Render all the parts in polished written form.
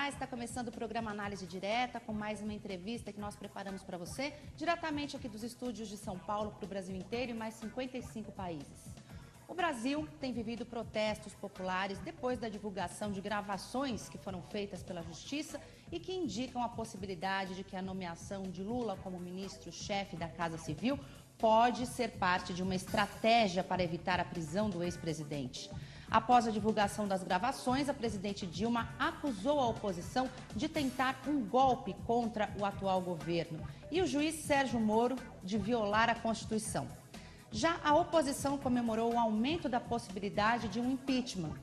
Olá, está começando o programa Análise Direta com mais uma entrevista que nós preparamos para você, diretamente aqui dos estúdios de São Paulo para o Brasil inteiro e mais 55 países. O Brasil tem vivido protestos populares depois da divulgação de gravações que foram feitas pela Justiça e que indicam a possibilidade de que a nomeação de Lula como ministro-chefe da Casa Civil pode ser parte de uma estratégia para evitar a prisão do ex-presidente. Após a divulgação das gravações, a presidente Dilma acusou a oposição de tentar um golpe contra o atual governo e o juiz Sérgio Moro de violar a Constituição. Já a oposição comemorou o aumento da possibilidade de um impeachment.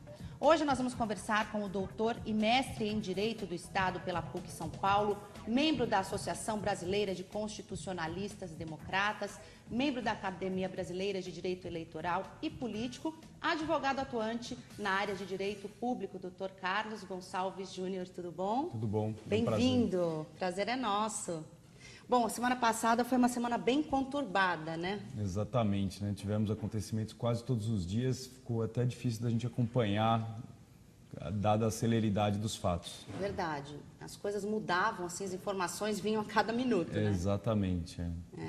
Hoje nós vamos conversar com o doutor e mestre em Direito do Estado pela PUC São Paulo, membro da Associação Brasileira de Constitucionalistas e Democratas, membro da Academia Brasileira de Direito Eleitoral e político, advogado atuante na área de Direito Público, doutor Carlos Gonçalves Júnior. Tudo bom? Tudo bom. Bem-vindo. Prazer é nosso. Bom, a semana passada foi uma semana bem conturbada, né? Exatamente, né? Tivemos acontecimentos quase todos os dias, ficou até difícil da gente acompanhar, dada a celeridade dos fatos. Verdade. As coisas mudavam, assim, as informações vinham a cada minuto, né? Exatamente.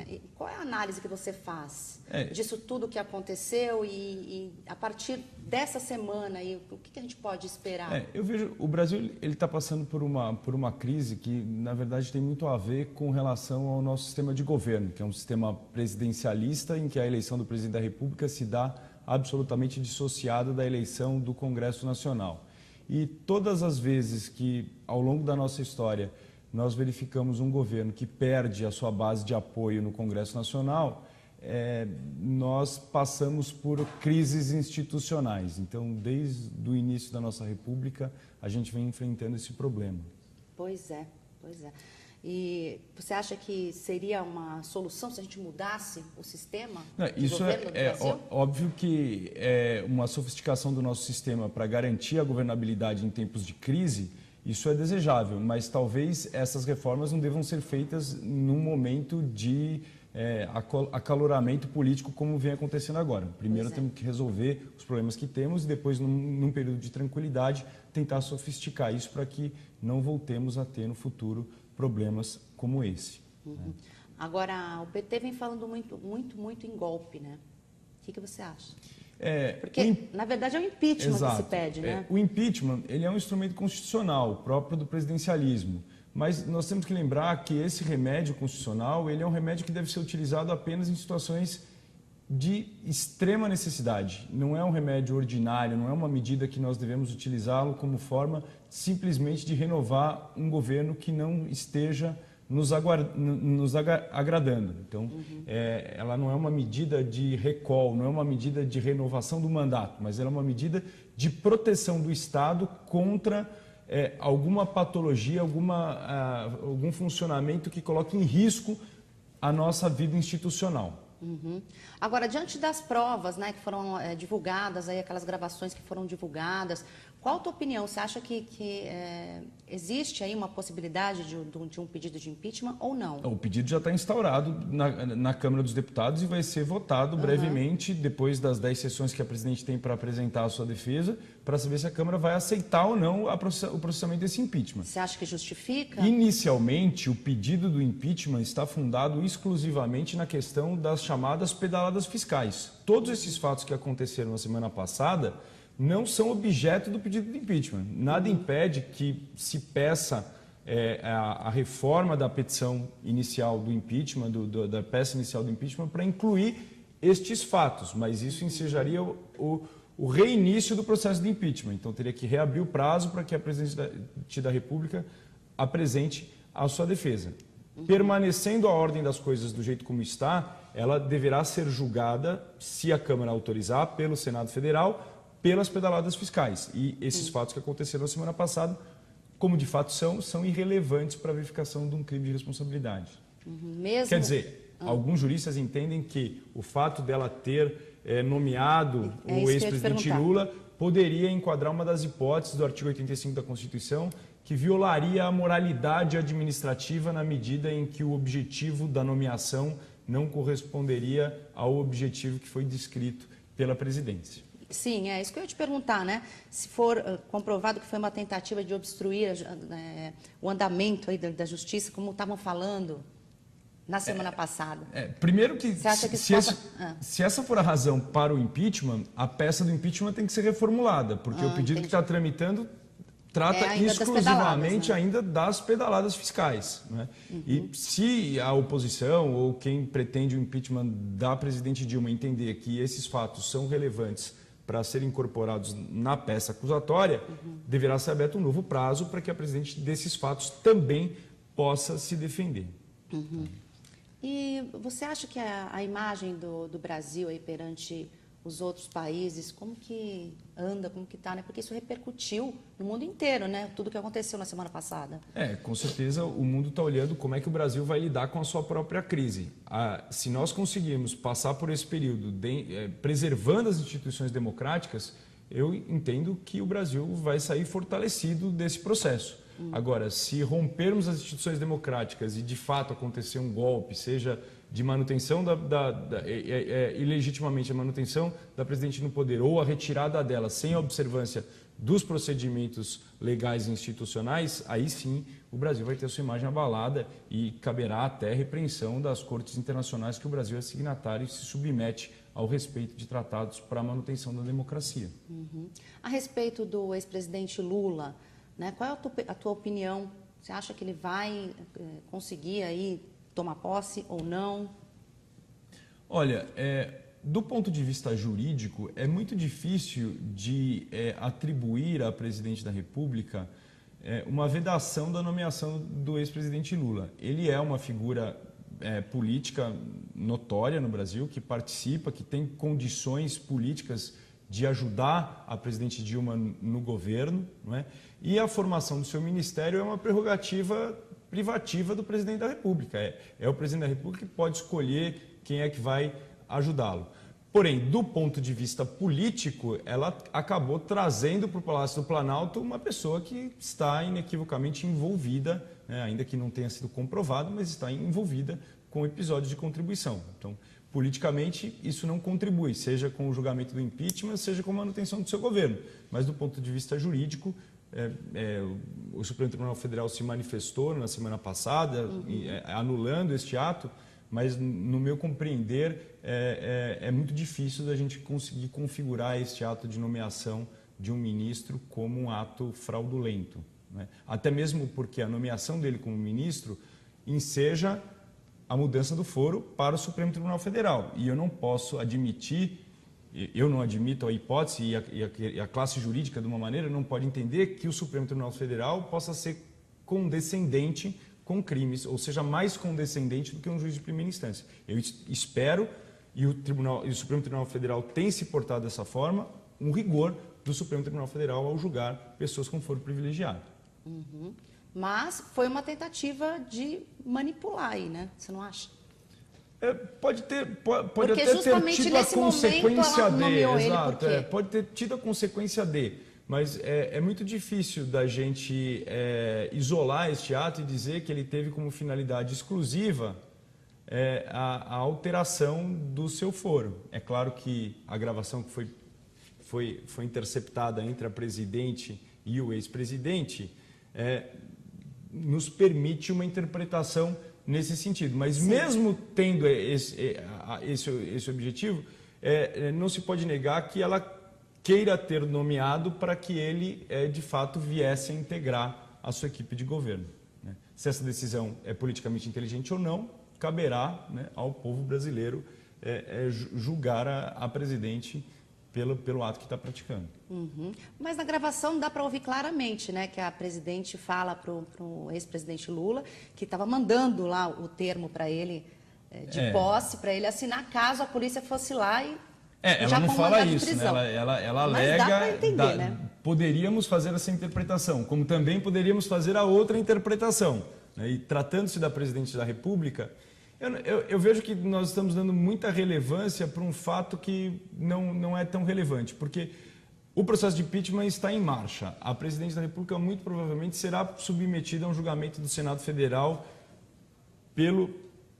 E qual é a análise que você faz disso tudo que aconteceu e a partir dessa semana, o que a gente pode esperar? Eu vejo, o Brasil ele está passando por uma crise que, na verdade, tem muito a ver com relação ao nosso sistema de governo, que é um sistema presidencialista em que a eleição do presidente da República se dá absolutamente dissociada da eleição do Congresso Nacional. E todas as vezes que, ao longo da nossa história, nós verificamos um governo que perde a sua base de apoio no Congresso Nacional, nós passamos por crises institucionais. Então, desde o início da nossa República, a gente vem enfrentando esse problema. Pois é, pois é. E você acha que seria uma solução se a gente mudasse o sistema de governo do Brasil? Óbvio que é uma sofisticação do nosso sistema para garantir a governabilidade em tempos de crise, isso é desejável, mas talvez essas reformas não devam ser feitas num momento de acaloramento político como vem acontecendo agora. Primeiro temos que resolver os problemas que temos e depois, num período de tranquilidade, tentar sofisticar isso para que não voltemos a ter no futuro problemas como esse. Agora, o PT vem falando muito em golpe, né? O que você acha? Porque, na verdade, é o impeachment que se pede, né? O impeachment ele é um instrumento constitucional próprio do presidencialismo, mas nós temos que lembrar que esse remédio constitucional ele é um remédio que deve ser utilizado apenas em situações de extrema necessidade. Não é um remédio ordinário, não é uma medida que nós devemos utilizá-lo como forma simplesmente de renovar um governo que não esteja nos agradando. Então, ela não é uma medida de recall, não é uma medida de renovação do mandato, mas ela é uma medida de proteção do Estado contra alguma patologia, algum funcionamento que coloque em risco a nossa vida institucional. Agora, diante das provas, né, que foram divulgadas, aí, aquelas gravações que foram divulgadas, qual a tua opinião? Você acha que existe aí uma possibilidade de um pedido de impeachment ou não? O pedido já está instaurado na Câmara dos Deputados e vai ser votado brevemente, depois das 10 sessões que a presidente tem para apresentar a sua defesa, para saber se a Câmara vai aceitar ou não o processamento desse impeachment. Você acha que justifica? Inicialmente, o pedido do impeachment está fundado exclusivamente na questão das chamadas pedaladas fiscais. Todos esses fatos que aconteceram na semana passada não são objeto do pedido de impeachment. Nada impede que se peça a reforma da petição inicial do impeachment, da peça inicial do impeachment, para incluir estes fatos, mas isso ensejaria o reinício do processo de impeachment. Então, teria que reabrir o prazo para que a presidente da República apresente a sua defesa. Permanecendo a ordem das coisas do jeito como está, ela deverá ser julgada, se a Câmara autorizar, pelo Senado Federal, pelas pedaladas fiscais. E esses fatos que aconteceram na semana passada, como de fato são irrelevantes para a verificação de um crime de responsabilidade. Mesmo? Quer dizer, alguns juristas entendem que o fato dela ter nomeado o ex-presidente Lula poderia enquadrar uma das hipóteses do artigo 85 da Constituição que violaria a moralidade administrativa na medida em que o objetivo da nomeação não corresponderia ao objetivo que foi descrito pela presidência. Sim, é isso que eu ia te perguntar, né? Se for comprovado que foi uma tentativa de obstruir o andamento aí da justiça, como estavam falando na semana passada. Primeiro que, Você acha que se essa for a razão para o impeachment, a peça do impeachment tem que ser reformulada, porque o pedido que está tramitando trata exclusivamente ainda das pedaladas fiscais. Né? E se a oposição ou quem pretende o impeachment da presidente Dilma entender que esses fatos são relevantes para serem incorporados na peça acusatória, deverá ser aberto um novo prazo para que a presidente desses fatos também possa se defender. E você acha que a imagem do Brasil aí perante os outros países, como que anda, como que está, né? Porque isso repercutiu no mundo inteiro, né? Tudo que aconteceu na semana passada. Com certeza o mundo está olhando como é que o Brasil vai lidar com a sua própria crise. Se nós conseguirmos passar por esse período preservando as instituições democráticas, eu entendo que o Brasil vai sair fortalecido desse processo. Agora, se rompermos as instituições democráticas e de fato acontecer um golpe, seja de manutenção ilegitimamente a manutenção da presidente no poder ou a retirada dela sem a observância dos procedimentos legais e institucionais, aí sim o Brasil vai ter a sua imagem abalada e caberá até repreensão das cortes internacionais que o Brasil é signatário e se submete ao respeito de tratados para a manutenção da democracia. A respeito do ex-presidente Lula, né, qual é a tua opinião? Você acha que ele vai conseguir aí tomar posse ou não? Olha, do ponto de vista jurídico, é muito difícil de atribuir à presidente da República uma vedação da nomeação do ex-presidente Lula. Ele é uma figura política notória no Brasil, que participa, que tem condições políticas de ajudar a presidente Dilma no governo, não é? E a formação do seu ministério é uma prerrogativa privativa do presidente da República. É o presidente da República que pode escolher quem é que vai ajudá-lo. Porém, do ponto de vista político, ela acabou trazendo para o Palácio do Planalto uma pessoa que está inequivocamente envolvida, né, ainda que não tenha sido comprovado, mas está envolvida com episódios de contribuição. Então, politicamente, isso não contribui, seja com o julgamento do impeachment, seja com a manutenção do seu governo. Mas, do ponto de vista jurídico, o Supremo Tribunal Federal se manifestou na semana passada, anulando este ato, mas, no meu compreender, é muito difícil da gente conseguir configurar este ato de nomeação de um ministro como um ato fraudulento, né? Até mesmo porque a nomeação dele como ministro enseja a mudança do foro para o Supremo Tribunal Federal. E eu não posso admitir, eu não admito a hipótese e a classe jurídica, de uma maneira, não pode entender que o Supremo Tribunal Federal possa ser condescendente com crimes, ou seja, mais condescendente do que um juiz de primeira instância. Eu espero, e o Supremo Tribunal Federal tem se portado dessa forma, um rigor do Supremo Tribunal Federal ao julgar pessoas com foro privilegiado. Mas foi uma tentativa de manipular aí, né? Você não acha? Pode até ter tido a nesse consequência momento, de, exato, pode ter tido a consequência de, mas é muito difícil da gente isolar este ato e dizer que ele teve como finalidade exclusiva a alteração do seu foro. É claro que a gravação que foi interceptada entre a presidente e o ex-presidente nos permite uma interpretação nesse sentido. Mas sim, mesmo tendo esse objetivo, não se pode negar que ela queira ter nomeado para que ele, de fato, viesse a integrar a sua equipe de governo, né? Se essa decisão é politicamente inteligente ou não, caberá, né, ao povo brasileiro julgar a presidente pelo ato que está praticando. Mas na gravação dá para ouvir claramente, né, que a presidente fala para o ex-presidente Lula que estava mandando lá o termo para ele de posse, para ele assinar caso a polícia fosse lá e ela não fala isso, né? Ela alega, dá para entender, né? Poderíamos fazer essa interpretação, como também poderíamos fazer a outra interpretação, né? E tratando-se da presidente da República, eu vejo que nós estamos dando muita relevância para um fato que não é tão relevante, porque o processo de impeachment está em marcha. A presidente da República muito provavelmente será submetida a um julgamento do Senado Federal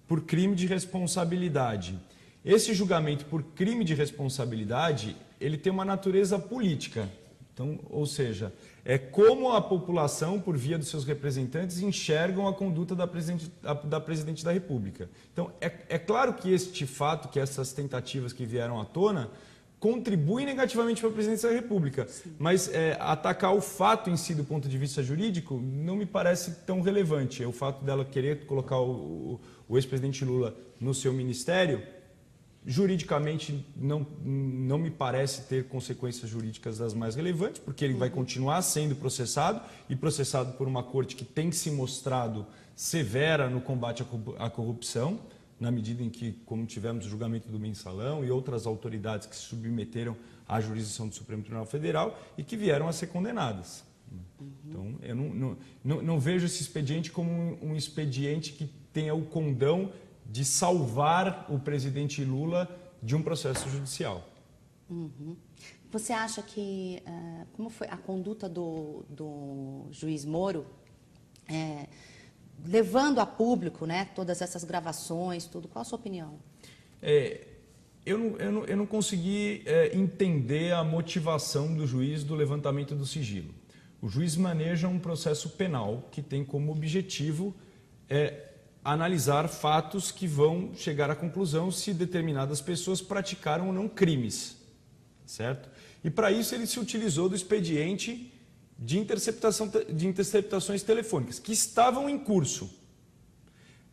por crime de responsabilidade. Esse julgamento por crime de responsabilidade ele tem uma natureza política. Então, ou seja, é como a população, por via dos seus representantes, enxergam a conduta da Presidente da República. Então, é claro que este fato, que essas tentativas que vieram à tona, contribuem negativamente para a Presidência da República. Sim. Mas atacar o fato em si, do ponto de vista jurídico, não me parece tão relevante. O fato dela querer colocar o ex-presidente Lula no seu ministério, juridicamente não me parece ter consequências jurídicas das mais relevantes, porque ele vai continuar sendo processado, e processado por uma corte que tem se mostrado severa no combate à corrupção, na medida em que, como tivemos o julgamento do Mensalão e outras autoridades que se submeteram à jurisdição do Supremo Tribunal Federal e que vieram a ser condenadas. Então, eu não vejo esse expediente como um expediente que tenha o condão de salvar o presidente Lula de um processo judicial. Você acha que, como foi a conduta do juiz Moro, levando a público, né, todas essas gravações, tudo, qual a sua opinião? Eu não consegui entender a motivação do juiz do levantamento do sigilo. O juiz maneja um processo penal que tem como objetivo analisar fatos que vão chegar à conclusão se determinadas pessoas praticaram ou não crimes, certo? E para isso ele se utilizou do expediente de interceptações telefônicas, que estavam em curso.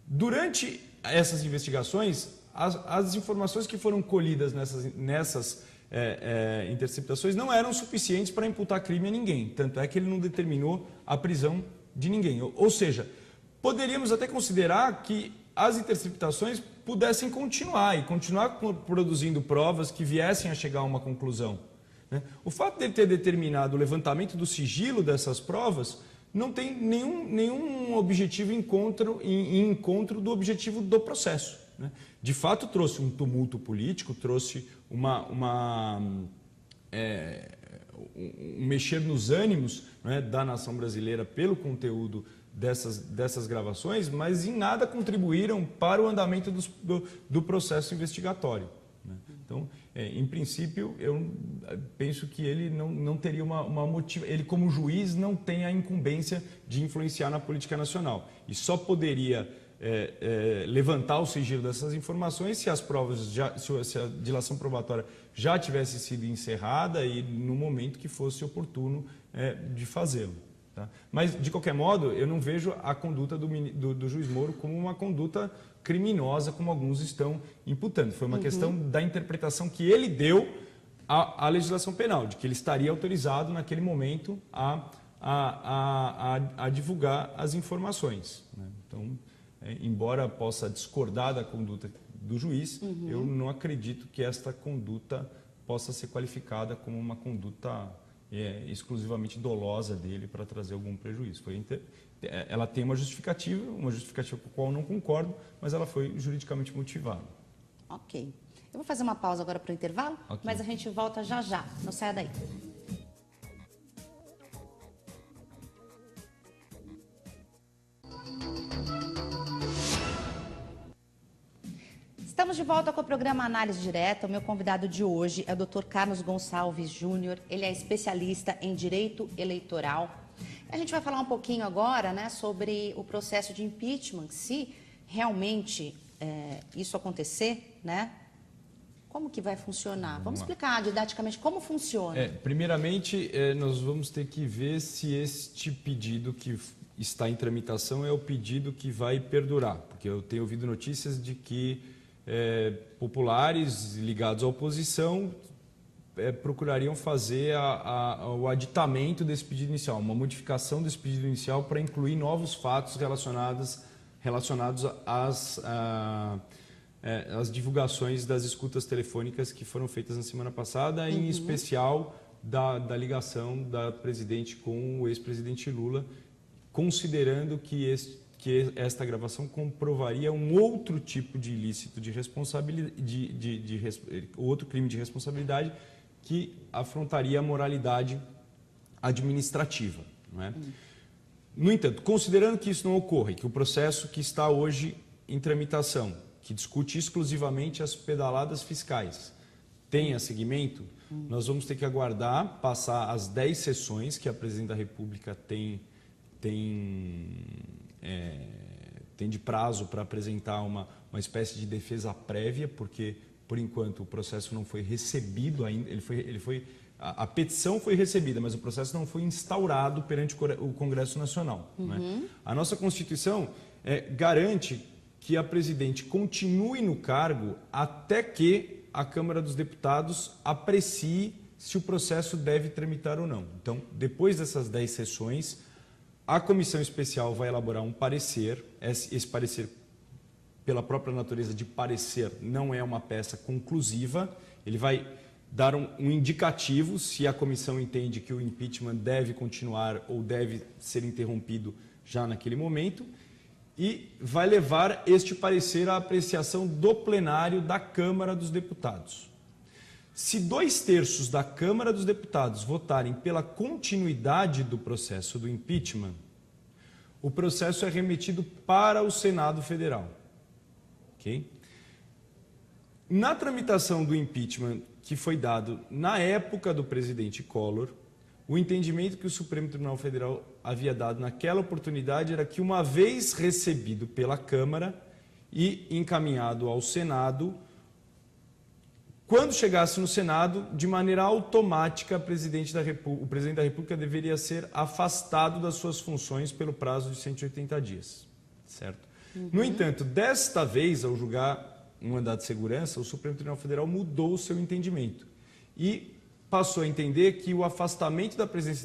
Durante essas investigações, as informações que foram colhidas nessas interceptações não eram suficientes para imputar crime a ninguém. Tanto é que ele não determinou a prisão de ninguém. Ou seja, poderíamos até considerar que as interceptações pudessem continuar produzindo provas que viessem a chegar a uma conclusão. O fato de ele ter determinado o levantamento do sigilo dessas provas não tem nenhum objetivo em encontro do objetivo do processo. De fato, trouxe um tumulto político, trouxe um mexer nos ânimos, né, da nação brasileira pelo conteúdo dessas gravações, mas em nada contribuíram para o andamento do processo investigatório. Então, em princípio, eu penso que ele não teria uma motivação. Ele, como juiz, não tem a incumbência de influenciar na política nacional. E só poderia levantar o sigilo dessas informações se as provas, se a dilação probatória já tivesse sido encerrada e no momento que fosse oportuno de fazê-lo. Tá? Mas, de qualquer modo, eu não vejo a conduta do juiz Moro como uma conduta criminosa, como alguns estão imputando. Foi uma questão da interpretação que ele deu à legislação penal, de que ele estaria autorizado naquele momento a divulgar as informações. Né? Então, embora possa discordar da conduta do juiz, eu não acredito que esta conduta possa ser qualificada como uma conduta exclusivamente dolosa dele para trazer algum prejuízo. Ela tem uma justificativa com a qual eu não concordo, mas ela foi juridicamente motivada. Ok. Eu vou fazer uma pausa agora para o intervalo, okay, mas a gente volta já já. Não saia daí. Estamos de volta com o programa Análise Direta. O meu convidado de hoje é o Dr. Carlos Gonçalves Júnior. Ele é especialista em direito eleitoral. A gente vai falar um pouquinho agora, né, sobre o processo de impeachment, se realmente isso acontecer, né? Como que vai funcionar? Vamos explicar didaticamente como funciona. Primeiramente, nós vamos ter que ver se este pedido que está em tramitação é o pedido que vai perdurar, porque eu tenho ouvido notícias de que populares ligados à oposição procurariam fazer o aditamento desse pedido inicial, uma modificação desse pedido inicial para incluir novos fatos relacionados às divulgações das escutas telefônicas que foram feitas na semana passada, em especial da ligação da presidente com o ex-presidente Lula, considerando que esta gravação comprovaria um outro tipo de ilícito de responsabilidade, outro crime de responsabilidade que afrontaria a moralidade administrativa. Não é? No entanto, considerando que isso não ocorre, que o processo que está hoje em tramitação, que discute exclusivamente as pedaladas fiscais, tenha seguimento, Nós vamos ter que aguardar passar as 10 sessões que a Presidente da República tem de prazo para apresentar uma espécie de defesa prévia, porque, por enquanto, o processo não foi recebido ainda. A petição foi recebida, mas o processo não foi instaurado perante o Congresso Nacional. Né? A nossa Constituição garante que a Presidente continue no cargo até que a Câmara dos Deputados aprecie se o processo deve tramitar ou não. Então, depois dessas 10 sessões, a Comissão Especial vai elaborar um parecer. Esse parecer, pela própria natureza de parecer, não é uma peça conclusiva. Ele vai dar um indicativo se a comissão entende que o impeachment deve continuar ou deve ser interrompido já naquele momento, e vai levar este parecer à apreciação do plenário da Câmara dos Deputados. Se 2/3 da Câmara dos Deputados votarem pela continuidade do processo do impeachment, o processo é remetido para o Senado Federal. Okay? Na tramitação do impeachment que foi dado na época do presidente Collor, o entendimento que o Supremo Tribunal Federal havia dado naquela oportunidade era que, uma vez recebido pela Câmara e encaminhado ao Senado, quando chegasse no Senado, de maneira automática, o presidente da República deveria ser afastado das suas funções pelo prazo de 180 dias. Certo? No entanto, desta vez, ao julgar um mandado de segurança, o Supremo Tribunal Federal mudou o seu entendimento e passou a entender que o afastamento da Presidente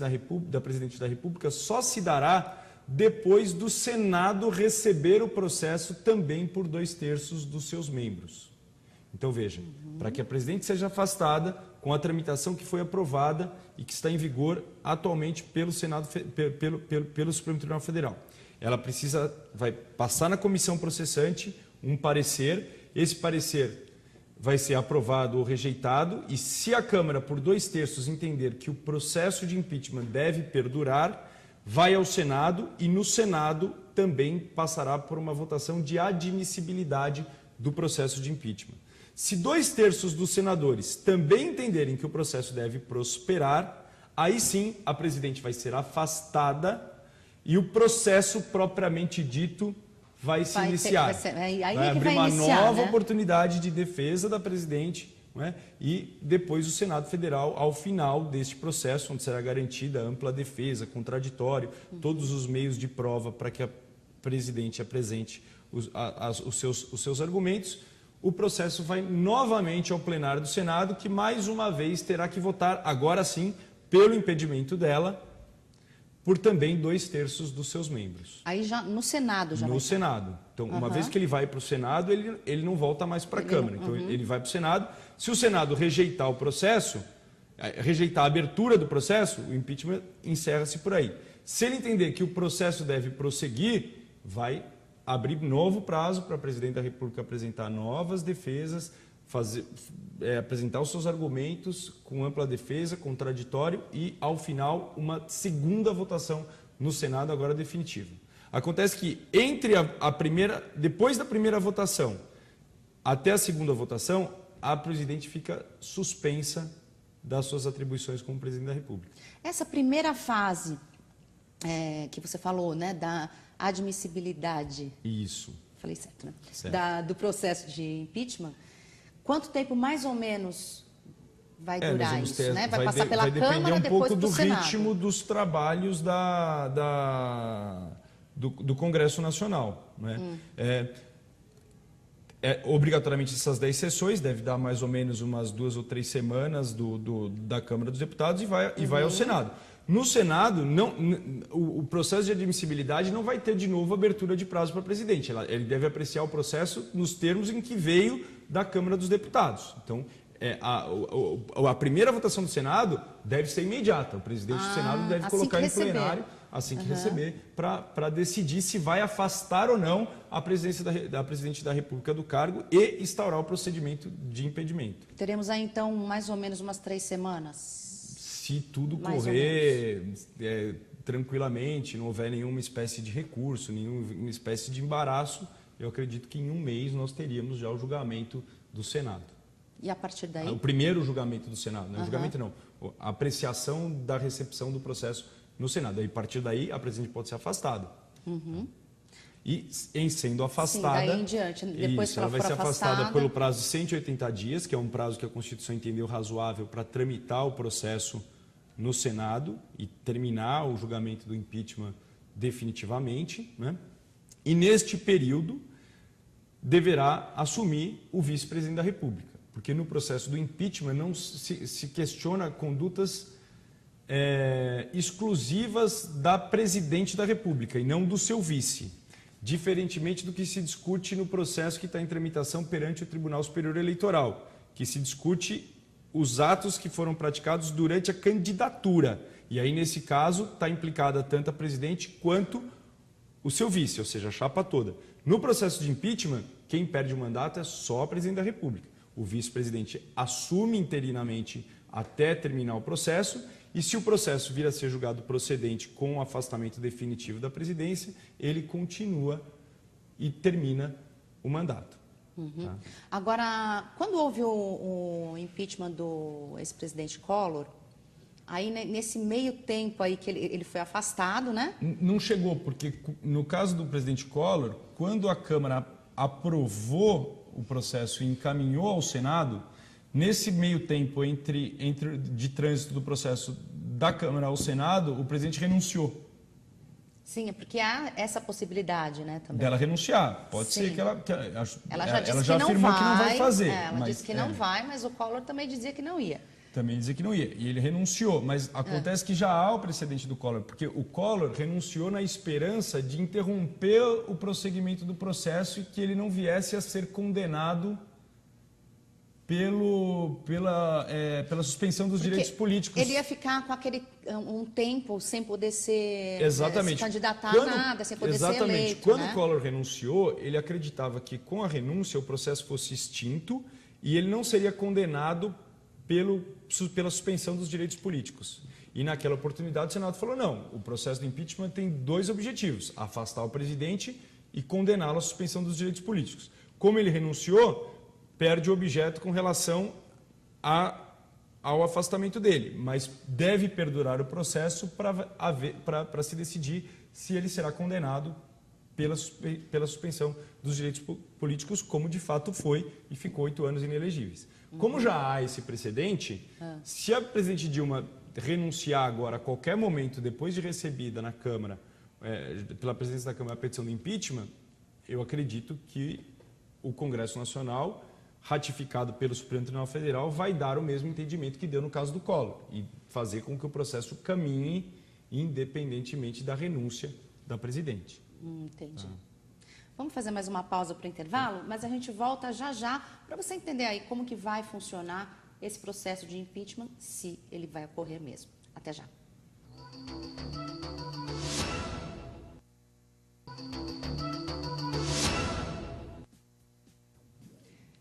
da República só se dará depois do Senado receber o processo também por 2/3 dos seus membros. Então, veja, para que a Presidente seja afastada, com a tramitação que foi aprovada e que está em vigor atualmente pelo Senado, pelo Supremo Tribunal Federal, ela vai passar na comissão processante um parecer. Esse parecer vai ser aprovado ou rejeitado, e se a Câmara, por 2/3, entender que o processo de impeachment deve perdurar, vai ao Senado, e no Senado também passará por uma votação de admissibilidade do processo de impeachment. Se 2/3 dos senadores também entenderem que o processo deve prosperar, aí sim a Presidente vai ser afastada e o processo propriamente dito vai se iniciar. Vai abrir uma nova oportunidade de defesa da Presidente, né? E depois o Senado Federal, ao final deste processo, onde será garantida ampla defesa, contraditório, todos os meios de prova para que a Presidente apresente os seus argumentos, o processo vai novamente ao plenário do Senado, que mais uma vez terá que votar, agora sim, pelo impedimento dela, por também 2/3 dos seus membros. Aí já no Senado já. No Senado. Então, uma vez que ele vai para o Senado, ele não volta mais para a Câmara. Então, ele vai para o Senado. Se o Senado rejeitar o processo, rejeitar a abertura do processo, o impeachment encerra-se por aí. Se ele entender que o processo deve prosseguir, vai abrir novo prazo para a Presidente da República apresentar novas defesas, apresentar os seus argumentos com ampla defesa, contraditório, e, ao final, uma segunda votação no Senado, agora definitiva. Acontece que depois da primeira votação até a segunda votação, a Presidente fica suspensa das suas atribuições como Presidente da República. Essa primeira fase que você falou, né, da admissibilidade. Isso. Falei certo, né? Certo. Do processo de impeachment. Quanto tempo, mais ou menos, vai durar isso, né? Vai passar pela Câmara, depois para o Senado. Vai depender um pouco do ritmo dos trabalhos do Congresso Nacional, né? Obrigatoriamente, essas 10 sessões, deve dar mais ou menos umas 2 ou 3 semanas da Câmara dos Deputados e vai ao Senado. No Senado, o processo de admissibilidade não vai ter de novo abertura de prazo para a Presidente. Ele deve apreciar o processo nos termos em que veio da Câmara dos Deputados. Então, a primeira votação do Senado deve ser imediata. O presidente do Senado deve colocar em plenário, assim que receber, para decidir se vai afastar ou não a Presidente da República do cargo e instaurar o procedimento de impedimento. Teremos aí, então, mais ou menos umas 3 semanas. Se tudo correr tranquilamente, não houver nenhuma espécie de recurso, nenhuma espécie de embaraço, eu acredito que em um mês nós teríamos já o julgamento do Senado. E a partir daí? O primeiro julgamento do Senado, não é julgamento não, a apreciação da recepção do processo no Senado. Aí, a partir daí, a presidente pode ser afastada. E, em sendo afastada... Sim, daí em diante, depois que ela vai ser afastada pelo prazo de 180 dias, que é um prazo que a Constituição entendeu razoável para tramitar o processo no Senado e terminar o julgamento do impeachment definitivamente, né? E neste período deverá assumir o vice-presidente da República, porque no processo do impeachment não se questiona condutas exclusivas da presidente da República e não do seu vice, diferentemente do que se discute no processo que está em tramitação perante o Tribunal Superior Eleitoral, que se discute os atos que foram praticados durante a candidatura. E aí, nesse caso, está implicada tanto a presidente quanto o seu vice, ou seja, a chapa toda. No processo de impeachment, quem perde o mandato é só a presidente da República. O vice-presidente assume interinamente até terminar o processo e, se o processo vir a ser julgado procedente com o afastamento definitivo da presidência, ele continua e termina o mandato. Tá? Agora, quando houve o impeachment do ex-presidente Collor, aí nesse meio tempo aí que ele foi afastado, né? Não chegou, porque no caso do presidente Collor, quando a Câmara aprovou o processo e encaminhou ao Senado, nesse meio tempo de trânsito do processo da Câmara ao Senado, o presidente renunciou. Sim, é porque há essa possibilidade, né, também. Dela renunciar. Pode Sim. ser que ela já afirmou que não vai fazer. Ela disse que não vai, mas o Collor também dizia que não ia. Também dizia que não ia. E ele renunciou. Mas acontece que já há o precedente do Collor, porque o Collor renunciou na esperança de interromper o prosseguimento do processo e que ele não viesse a ser condenado pela suspensão dos direitos políticos. Ele ia ficar com um tempo sem poder se candidatar a nada, sem poder ser eleito. Quando o Collor renunciou, ele acreditava que com a renúncia o processo fosse extinto e ele não seria condenado pela suspensão dos direitos políticos. E naquela oportunidade o Senado falou, não, o processo do impeachment tem dois objetivos, afastar o presidente e condená-lo à suspensão dos direitos políticos. Como ele renunciou, perde o objeto com relação ao afastamento dele, mas deve perdurar o processo para se decidir se ele será condenado pela suspensão dos direitos políticos, como de fato foi e ficou 8 anos inelegíveis. Como já há esse precedente, se a presidente Dilma renunciar agora a qualquer momento, depois de recebida na Câmara, pela presidência da Câmara, a petição do impeachment, eu acredito que o Congresso Nacional, ratificado pelo Supremo Tribunal Federal, vai dar o mesmo entendimento que deu no caso do Collor e fazer com que o processo caminhe independentemente da renúncia da presidente. Entendi. Vamos fazer mais uma pausa para o intervalo, mas a gente volta já para você entender aí como que vai funcionar esse processo de impeachment, se ele vai ocorrer mesmo. Até já.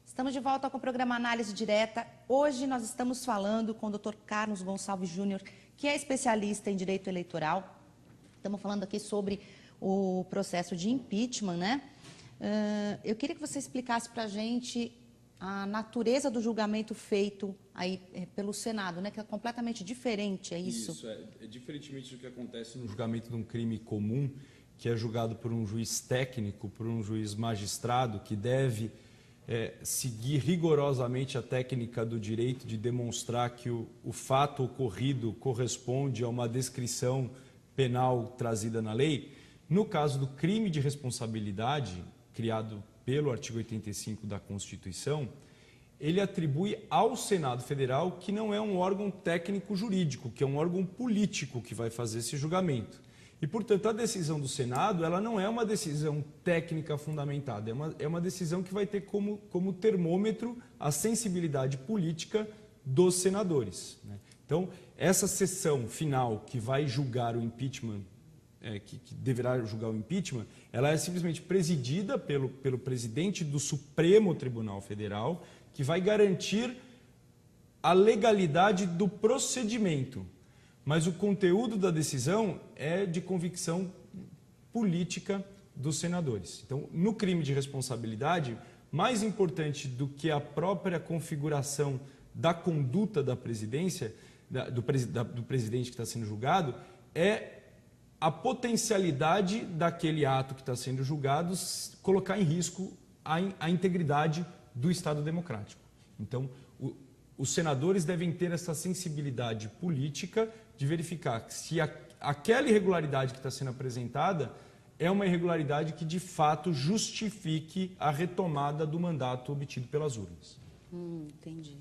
Estamos de volta com o programa Análise Direta. Hoje nós estamos falando com o Dr. Carlos Gonçalves Júnior, que é especialista em direito eleitoral. Estamos falando aqui sobre o processo de impeachment, né? Eu queria que você explicasse para a gente a natureza do julgamento feito aí pelo Senado, né? Que é completamente diferente, é isso? Isso, diferentemente do que acontece no julgamento de um crime comum, que é julgado por um juiz técnico, por um juiz magistrado, que deve seguir rigorosamente a técnica do direito de demonstrar que o fato ocorrido corresponde a uma descrição penal trazida na lei. No caso do crime de responsabilidade, criado pelo artigo 85 da Constituição, ele atribui ao Senado Federal, que não é um órgão técnico jurídico, que é um órgão político que vai fazer esse julgamento. E, portanto, a decisão do Senado, ela não é uma decisão técnica fundamentada, é uma decisão que vai ter como termômetro a sensibilidade política dos senadores, né? Então, essa sessão final que vai julgar o impeachment, que deverá julgar o impeachment, ela é simplesmente presidida pelo presidente do Supremo Tribunal Federal, que vai garantir a legalidade do procedimento. Mas o conteúdo da decisão é de convicção política dos senadores. Então, no crime de responsabilidade, mais importante do que a própria configuração da conduta da presidência, do presidente que está sendo julgado, é a potencialidade daquele ato que está sendo julgado colocar em risco a integridade do Estado democrático. Então, os senadores devem ter essa sensibilidade política de verificar se aquela irregularidade que está sendo apresentada é uma irregularidade que, de fato, justifique a retomada do mandato obtido pelas urnas. Entendi.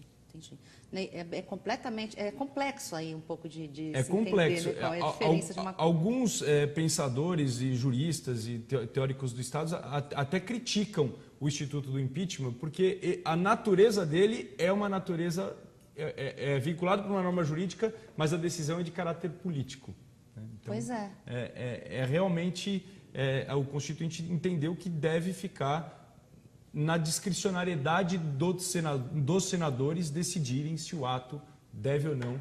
É completamente... É complexo aí um pouco de é se complexo. entender, né, qual é a diferença de uma... Alguns pensadores e juristas e teóricos do Estado até criticam o Instituto do Impeachment porque a natureza dele é uma natureza... É vinculado por uma norma jurídica, mas a decisão é de caráter político. Né? Então, pois é. Realmente... o Constituinte entendeu que deve ficar na discricionariedade dos senadores decidirem se o ato deve ou não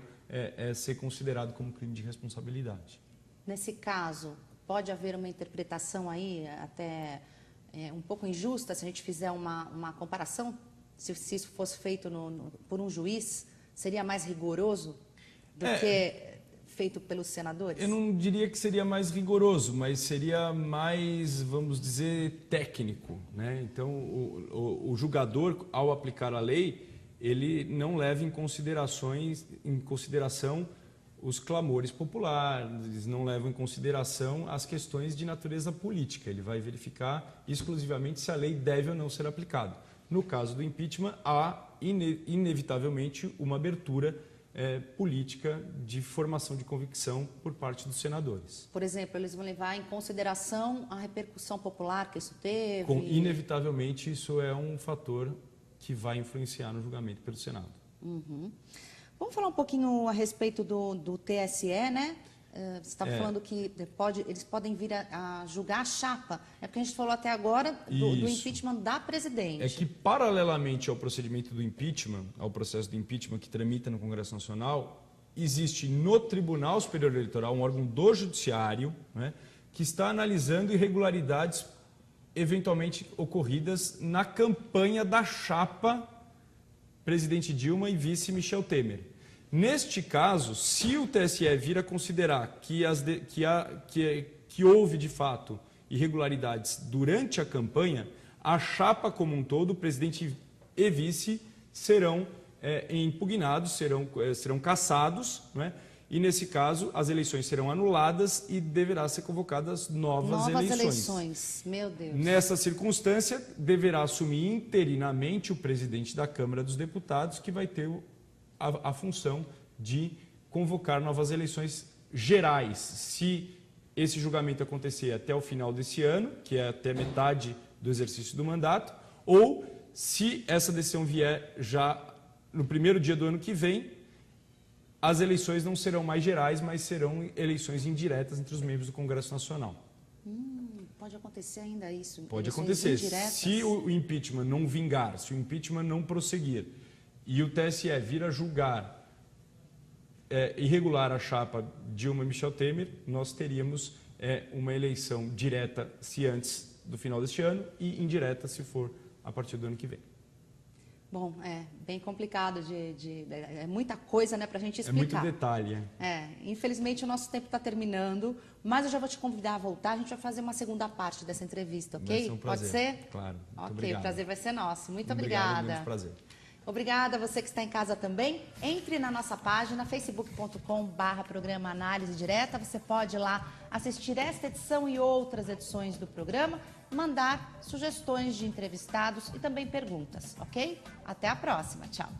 ser considerado como crime de responsabilidade. Nesse caso, pode haver uma interpretação aí até um pouco injusta, se a gente fizer uma comparação, se isso fosse feito por um juiz, seria mais rigoroso do que feito pelos senadores? Eu não diria que seria mais rigoroso, mas seria mais, vamos dizer, técnico, né? Então, o julgador, ao aplicar a lei, ele não leva em consideração os clamores populares, não leva em consideração as questões de natureza política. Ele vai verificar exclusivamente se a lei deve ou não ser aplicada. No caso do impeachment, há inevitavelmente uma abertura política de formação de convicção por parte dos senadores. Por exemplo, eles vão levar em consideração a repercussão popular que isso teve? Inevitavelmente, isso é um fator que vai influenciar no julgamento pelo Senado. Uhum. Vamos falar um pouquinho a respeito do TSE, né? Você estava falando que eles podem vir a julgar a chapa. É porque a gente falou até agora do impeachment da presidente. É que, paralelamente ao procedimento do impeachment, ao processo do impeachment que tramita no Congresso Nacional, existe no Tribunal Superior Eleitoral, um órgão do Judiciário, né, que está analisando irregularidades eventualmente ocorridas na campanha da chapa presidente Dilma e vice Michel Temer. Neste caso, se o TSE vir a considerar que houve, de fato, irregularidades durante a campanha, a chapa como um todo, o presidente e vice, serão impugnados, serão cassados, né? E, nesse caso, as eleições serão anuladas e deverá ser convocadas novas eleições. Meu Deus. Nessa circunstância, deverá assumir interinamente o presidente da Câmara dos Deputados, que vai ter a função de convocar novas eleições gerais. Se esse julgamento acontecer até o final desse ano, que é até metade do exercício do mandato, ou se essa decisão vier já no primeiro dia do ano que vem, as eleições não serão mais gerais, mas serão eleições indiretas entre os membros do Congresso Nacional. Pode acontecer ainda isso? Pode acontecer. Indiretas. Se o impeachment não vingar, se o impeachment não prosseguir e o TSE vir a julgar irregular a chapa Dilma e Michel Temer, nós teríamos uma eleição direta se antes do final deste ano e indireta se for a partir do ano que vem. Bom, é bem complicado, é muita coisa, né, para a gente explicar. É muito detalhe. Infelizmente o nosso tempo está terminando, mas eu já vou te convidar a voltar, a gente vai fazer uma segunda parte dessa entrevista, ok? Vai ser um prazer. Pode ser? Claro, muito obrigado. obrigado. O prazer vai ser nosso. Muito obrigado, obrigada. Muito prazer. Obrigada a você que está em casa também. Entre na nossa página, facebook.com/programa Análise Direta. Você pode ir lá assistir esta edição e outras edições do programa, mandar sugestões de entrevistados e também perguntas, ok? Até a próxima. Tchau.